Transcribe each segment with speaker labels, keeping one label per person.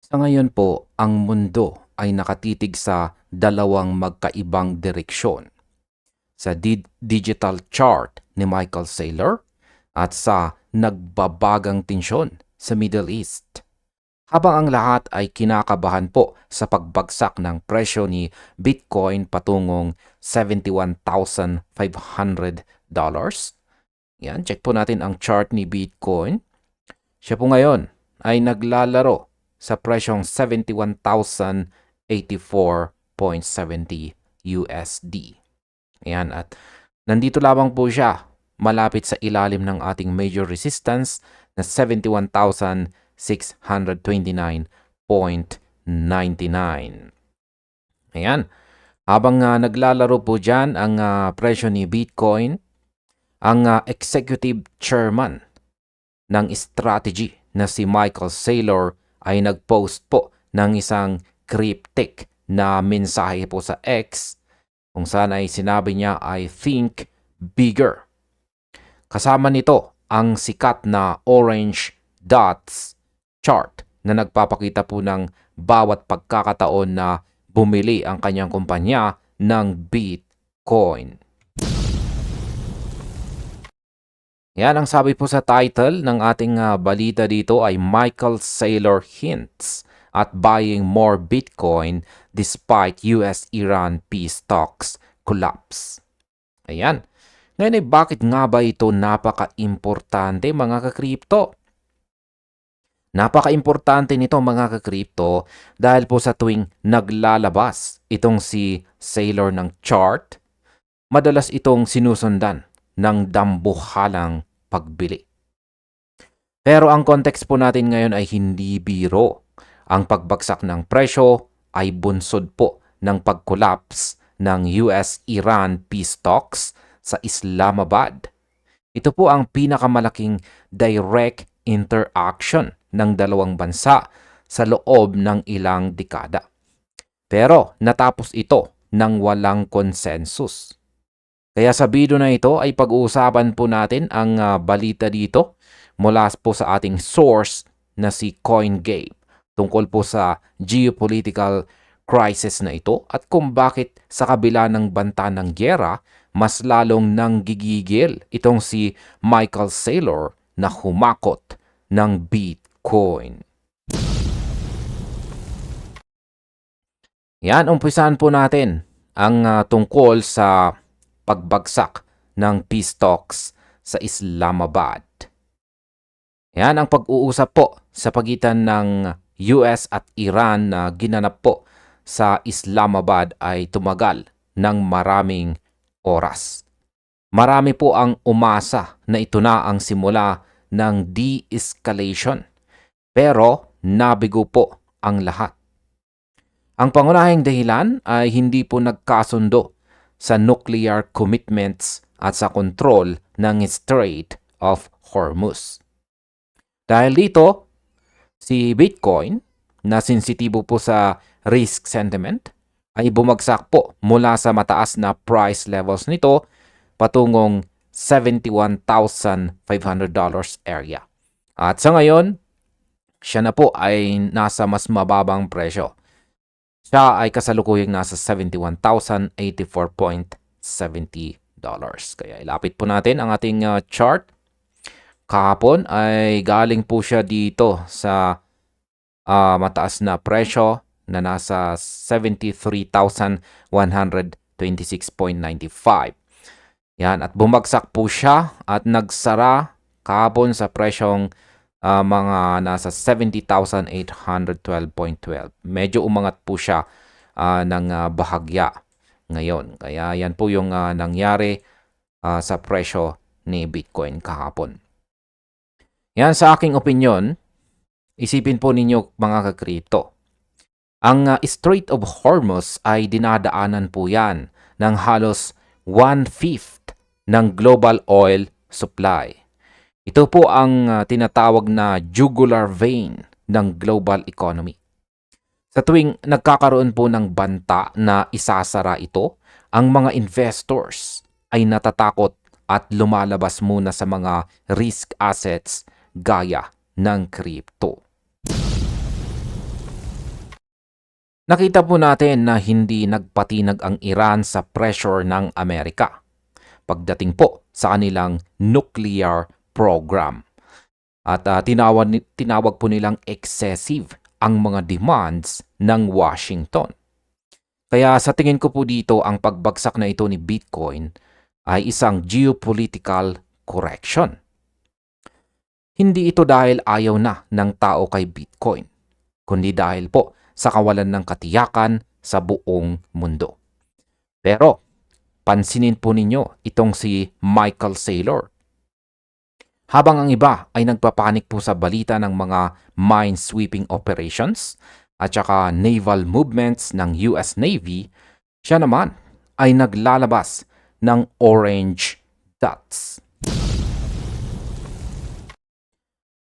Speaker 1: Sa ngayon po, ang mundo ay nakatitig sa dalawang magkaibang direksyon. Sa digital chart ni Michael Saylor at sa nagbabagang tensyon sa Middle East. Habang ang lahat ay kinakabahan po sa pagbagsak ng presyo ni Bitcoin patungong $71,500. Yan, check po natin ang chart ni Bitcoin. Siya po ngayon ay naglalaro sa presyong 71,084.70 USD. Ayan, at nandito lamang po siya malapit sa ilalim ng ating major resistance na 71,629.99. Ayan, habang naglalaro po dyan ang presyo ni Bitcoin, ang executive chairman ng strategy na si Michael Saylor ay nag-post po ng isang cryptic na mensahe po sa X kung saan ay sinabi niya I think bigger. Kasama nito ang sikat na orange dots chart na nagpapakita po ng bawat pagkakataon na bumili ang kanyang kumpanya ng Bitcoin. Yan ang sabi po sa title ng ating balita dito ay Michael Saylor hints at buying more Bitcoin despite US-Iran peace talks collapse. Ayan. Ngayon ay bakit nga ba ito napaka-importante mga ka-crypto? Napaka-importante nito mga ka-crypto dahil po sa tuwing naglalabas itong si Saylor ng chart, madalas itong sinusundan ng dambuhalang pagbili. Pero ang context po natin ngayon ay hindi biro. Ang pagbagsak ng presyo ay bunsod po ng pag-collapse ng US-Iran peace talks sa Islamabad. Ito po ang pinakamalaking direct interaction ng dalawang bansa sa loob ng ilang dekada. Pero natapos ito ng walang konsensus. Kaya sa video na ito ay pag-uusapan po natin ang balita dito mula po sa ating source na si CoinGape tungkol po sa geopolitical crisis na ito at kung bakit sa kabila ng banta ng gyera, mas lalong nanggigigil itong si Michael Saylor na humakot ng Bitcoin. Yan, umpisahan po natin ang tungkol sa pagbagsak ng peace talks sa Islamabad. Yan ang pag-uusap po sa pagitan ng US at Iran na ginanap po sa Islamabad ay tumagal ng maraming oras. Marami po ang umasa na ito na ang simula ng de-escalation. Pero nabigo po ang lahat. Ang pangunahing dahilan ay hindi po nagkasundo sa nuclear commitments at sa kontrol ng Strait of Hormuz. Dahil dito, si Bitcoin, na sensitibo po sa risk sentiment, ay bumagsak po mula sa mataas na price levels nito patungong $71,500 area. At sa ngayon, siya na po ay nasa mas mababang presyo. Siya ay kasalukuyang nasa $71,084.70. Kaya ilapit po natin ang ating chart. Kahapon ay galing po siya dito sa mataas na presyo na nasa 73,126.95. Yan, at bumagsak po siya at nagsara kahapon sa presyong mga nasa 70,812.12. Medyo umangat po siya ng bahagya ngayon. Kaya yan po yung nangyari sa presyo ni Bitcoin kahapon. Yan sa aking opinyon, isipin po ninyo mga ka-crypto. Ang Strait of Hormuz ay dinadaanan po yan ng halos 1/5 ng global oil supply. Ito po ang tinatawag na jugular vein ng global economy. Sa tuwing nagkakaroon po ng banta na isasara ito, ang mga investors ay natatakot at lumalabas muna sa mga risk assets gaya ng crypto. Nakita po natin na hindi nagpatinag ang Iran sa pressure ng Amerika pagdating po sa kanilang nuclear program. At tinawag po nilang excessive ang mga demands ng Washington. Kaya sa tingin ko po dito ang pagbagsak na ito ni Bitcoin ay isang geopolitical correction. Hindi ito dahil ayaw na ng tao kay Bitcoin, kundi dahil po sa kawalan ng katiyakan sa buong mundo. Pero pansinin po ninyo itong si Michael Saylor. Habang ang iba ay nagpapanik po sa balita ng mga mine-sweeping operations at saka naval movements ng US Navy, siya naman ay naglalabas ng orange dots.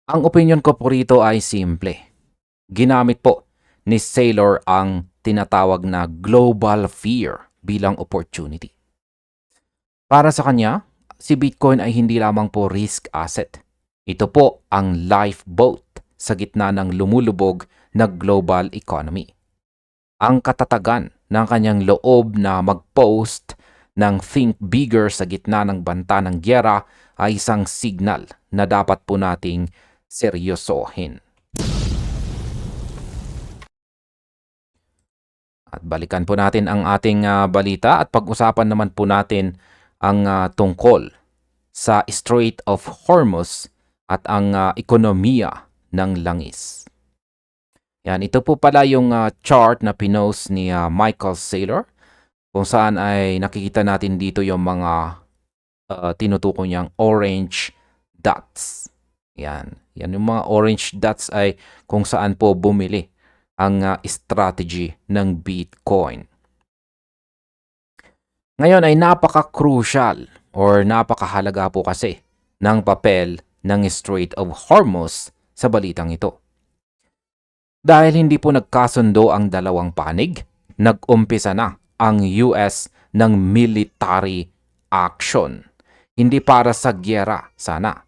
Speaker 1: Ang opinion ko po rito ay simple. Ginamit po ni Saylor ang tinatawag na global fear bilang opportunity. Para sa kanya, si Bitcoin ay hindi lamang po risk asset. Ito po ang lifeboat sa gitna ng lumulubog na global economy. Ang katatagan ng kanyang loob na mag-post ng think bigger sa gitna ng banta ng gyera ay isang signal na dapat po nating seryosohin. At balikan po natin ang ating balita at pag-usapan naman po natin ang tungkol sa Strait of Hormuz at ang ekonomiya ng langis. Yan, ito po pala yung chart na pinost ni Michael Saylor kung saan ay nakikita natin dito yung mga tinutukoy niyang orange dots. Yan yung mga orange dots ay kung saan po bumili ang strategy ng Bitcoin. Ngayon ay napaka-crucial or napakahalaga po kasi ng papel ng Strait of Hormuz sa balitang ito. Dahil hindi po nagkasundo ang dalawang panig, nag-umpisa na ang US ng military action. Hindi para sa gyera sana,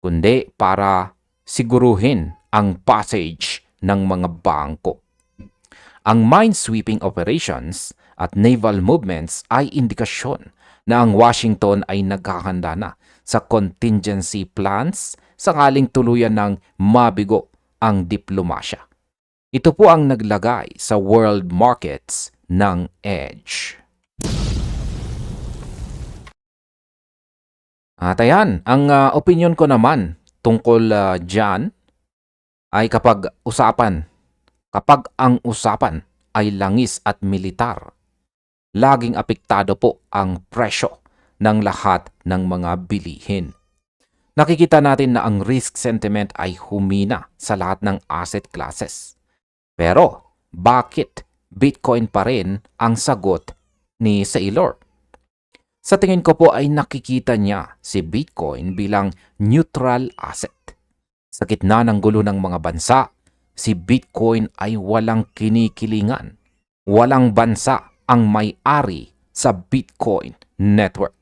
Speaker 1: kundi para siguruhin ang passage ng mga bangko. Ang mine-sweeping operations at naval movements ay indikasyon na ang Washington ay naghahanda na sa contingency plans sakaling tuluyan ng mabigo ang diplomasya. Ito po ang naglagay sa world markets ng edge. At ayan, ang opinion ko naman tungkol dyan ay kapag ang usapan ay langis at militar, laging apektado po ang presyo ng lahat ng mga bilihin. Nakikita natin na ang risk sentiment ay humina sa lahat ng asset classes. Pero bakit Bitcoin pa rin ang sagot ni Saylor? Sa tingin ko po ay nakikita niya si Bitcoin bilang neutral asset. Sa gitna ng gulo ng mga bansa, si Bitcoin ay walang kinikilingan. Walang bansa ang may-ari sa Bitcoin network.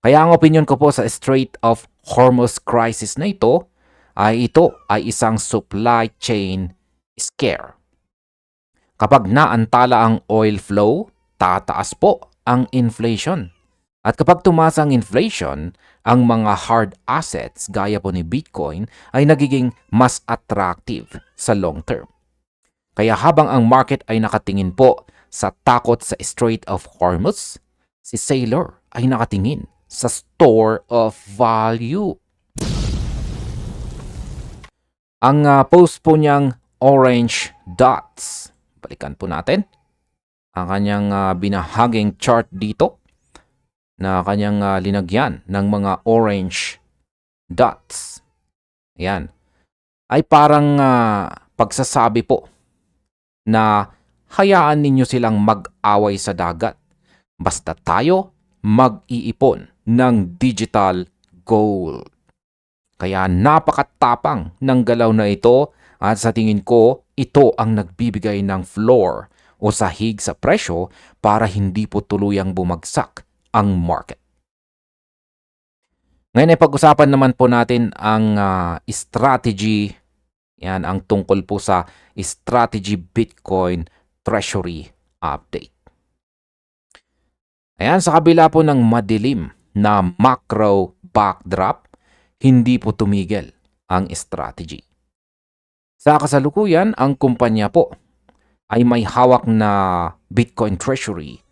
Speaker 1: Kaya ang opinion ko po sa Strait of Hormuz crisis na ito ay isang supply chain scare. Kapag naantala ang oil flow, tataas po ang inflation. At kapag tumaas ang inflation, ang mga hard assets gaya po ni Bitcoin ay nagiging mas attractive sa long term. Kaya habang ang market ay nakatingin po sa takot sa Strait of Hormuz, si Saylor ay nakatingin sa store of value. Ang post po niyang orange dots, balikan po natin ang kanyang binahaging chart dito na kanyang linagyan ng mga orange dots. Ayan. Ay parang pagsasabi po na hayaan ninyo silang mag-away sa dagat. Basta tayo mag-iipon ng digital gold. Kaya napakatapang ng galaw na ito at sa tingin ko ito ang nagbibigay ng floor o sahig sa presyo para hindi po tuluyang bumagsak ang market. Ngayon ay pag-usapan naman po natin ang strategy Yan ang tungkol po sa Strategy Bitcoin Treasury Update. Ayan, sa kabila po ng madilim na macro backdrop, hindi po tumigil ang strategy. Sa kasalukuyan, ang kumpanya po ay may hawak na Bitcoin Treasury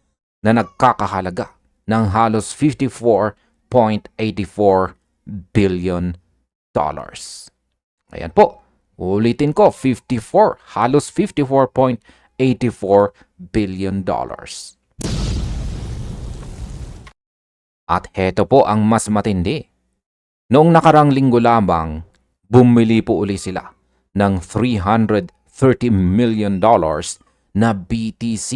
Speaker 1: na nagkakahalaga ng halos $54.84 billion. Ayan po, ulitin ko, halos $54.84 billion. At heto po ang mas matindi. Noong nakarang linggo lamang, bumili po uli sila ng $330 million na BTC.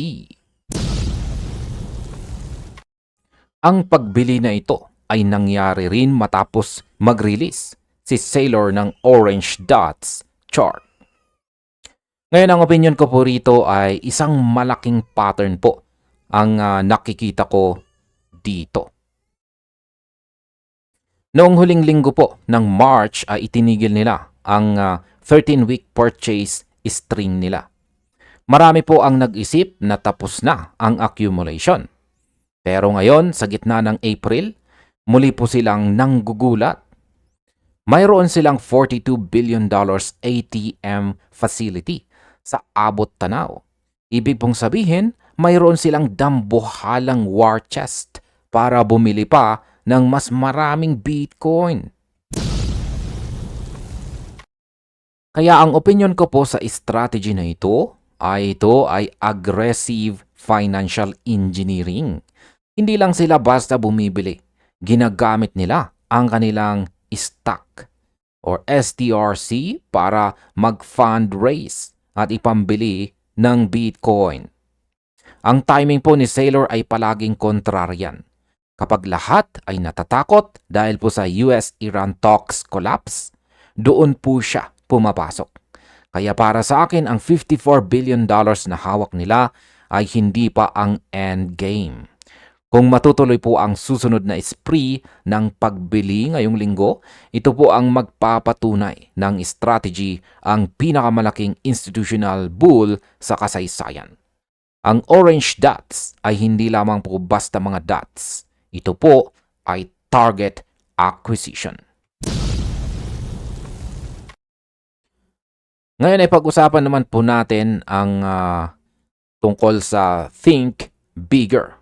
Speaker 1: Ang pagbili na ito ay nangyari rin matapos mag-release si Saylor ng Orange Dots chart. Ngayon, ang opinion ko po rito ay isang malaking pattern po ang nakikita ko dito. Noong huling linggo po ng March ay itinigil nila ang 13-week purchase string nila. Marami po ang nag-isip na tapos na ang accumulation. Pero ngayon, sa gitna ng April, muli po silang nanggugulat. Mayroon silang $42 billion ATM facility sa abot tanaw. Ibig pong sabihin, mayroon silang dambuhalang war chest para bumili pa ng mas maraming Bitcoin. Kaya ang opinion ko po sa strategy na ito ay aggressive financial engineering. Hindi lang sila basta bumibili. Ginagamit nila ang kanilang stock or STRC para mag-fundraise at ipambili ng Bitcoin. Ang timing po ni Saylor ay palaging kontraryan. Kapag lahat ay natatakot dahil po sa US-Iran talks collapse, doon po siya pumapasok. Kaya para sa akin, ang $54 billion na hawak nila ay hindi pa ang end game. Kung matutuloy po ang susunod na spree ng pagbili ngayong linggo, ito po ang magpapatunay ng strategy ang pinakamalaking institutional bull sa kasaysayan. Ang orange dots ay hindi lamang po basta mga dots. Ito po ay target acquisition. Ngayon ay pag-usapan naman po natin ang tungkol sa Think Bigger.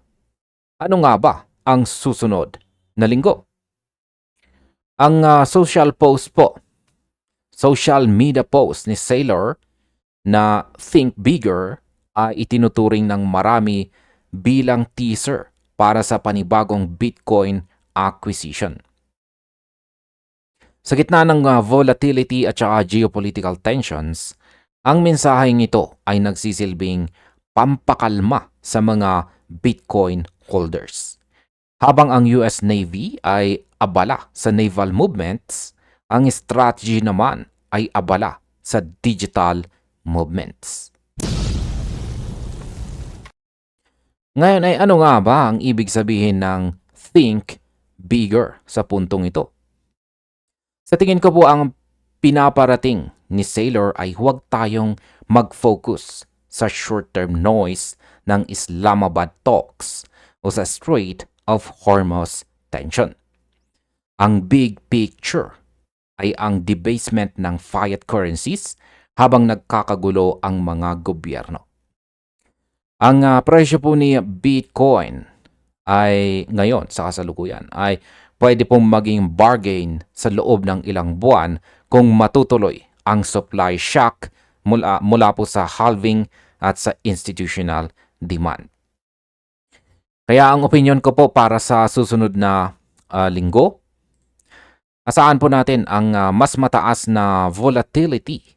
Speaker 1: Ano nga ba ang susunod na linggo? Ang social media post ni Saylor na Think Bigger ay itinuturing ng marami bilang teaser para sa panibagong Bitcoin acquisition. Sa gitna ng volatility at saka geopolitical tensions, ang mensaheng ito ay nagsisilbing pampakalma sa mga Bitcoin holders. Habang ang US Navy ay abala sa naval movements, ang strategy naman ay abala sa digital movements. Ngayon ay ano nga ba ang ibig sabihin ng think bigger sa puntong ito? Sa tingin ko po ang pinaparating ni Saylor ay huwag tayong mag-focus sa short-term noise ng Islamabad talks o sa Strait of Hormuz tension. Ang big picture ay ang debasement ng fiat currencies habang nagkakagulo ang mga gobyerno. Ang presyo po ni Bitcoin ay ngayon sa kasalukuyan ay pwede pong maging bargain sa loob ng ilang buwan kung matutuloy ang supply shock mula po sa halving at sa institutional demand. Kaya ang opinion ko po para sa susunod na linggo, asahan po natin ang mas mataas na volatility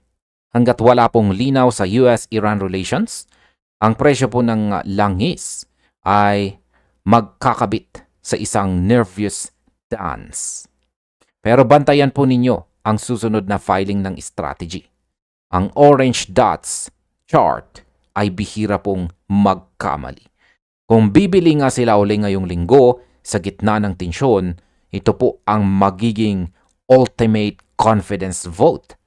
Speaker 1: hanggat wala pong linaw sa US-Iran relations. Ang presyo po ng langis ay magkakabit sa isang nervous dance. Pero bantayan po ninyo ang susunod na filing ng strategy. Ang orange dots chart ay bihira pong magkamali. Kung bibili nga sila uli ngayong linggo sa gitna ng tensyon, ito po ang magiging ultimate confidence vote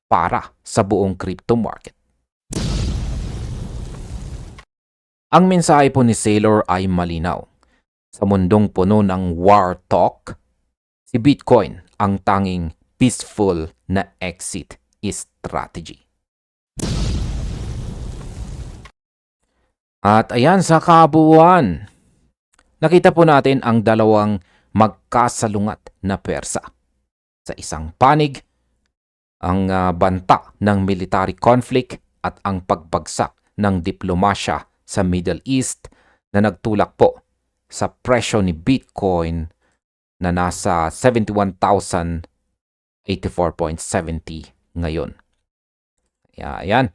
Speaker 1: para sa buong crypto market. Ang mensahe po ni Saylor ay malinaw. Sa mundong puno ng war talk, si Bitcoin ang tanging peaceful na exit strategy. At ayan sa kabuuan, nakita po natin ang dalawang magkasalungat na persa. Sa isang panig, ang banta ng military conflict at ang pagbagsak ng diplomasya sa Middle East na nagtulak po sa presyo ni Bitcoin na nasa 71,084.70 ngayon. Ayan.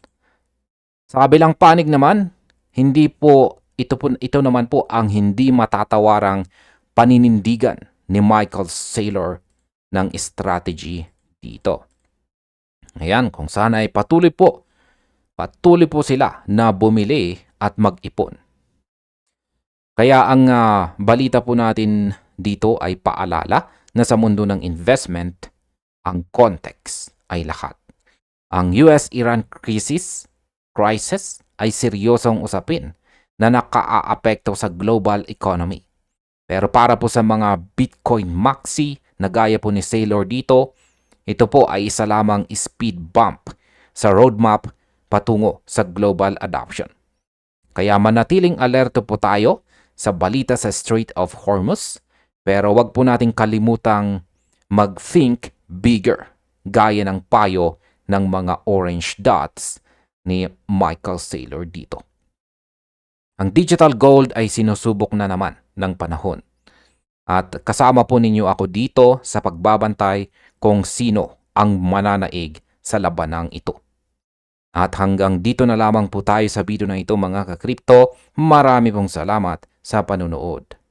Speaker 1: Sa kabilang panig naman, ito naman po ang hindi matatawarang paninindigan ni Michael Saylor ng strategy dito. Ayan, kung sana ay patuloy po sila na bumili at mag-ipon. Kaya ang balita po natin dito ay paalala na sa mundo ng investment, ang context ay lahat. Ang US-Iran crisis ay seryosong usapin na nakaaapekto sa global economy. Pero para po sa mga Bitcoin maxi na gaya po ni Saylor dito, ito po ay isa lamang speed bump sa roadmap patungo sa global adoption. Kaya manatiling alerto po tayo sa balita sa Strait of Hormuz, pero wag po nating kalimutang mag-think bigger gaya ng payo ng mga orange dots ni Michael Saylor dito. Ang digital gold ay sinusubok na naman ng panahon. At kasama po ninyo ako dito sa pagbabantay kung sino ang mananaig sa labanang ito. At hanggang dito na lamang po tayo sa video na ito mga ka-crypto. Marami pong salamat sa panunood.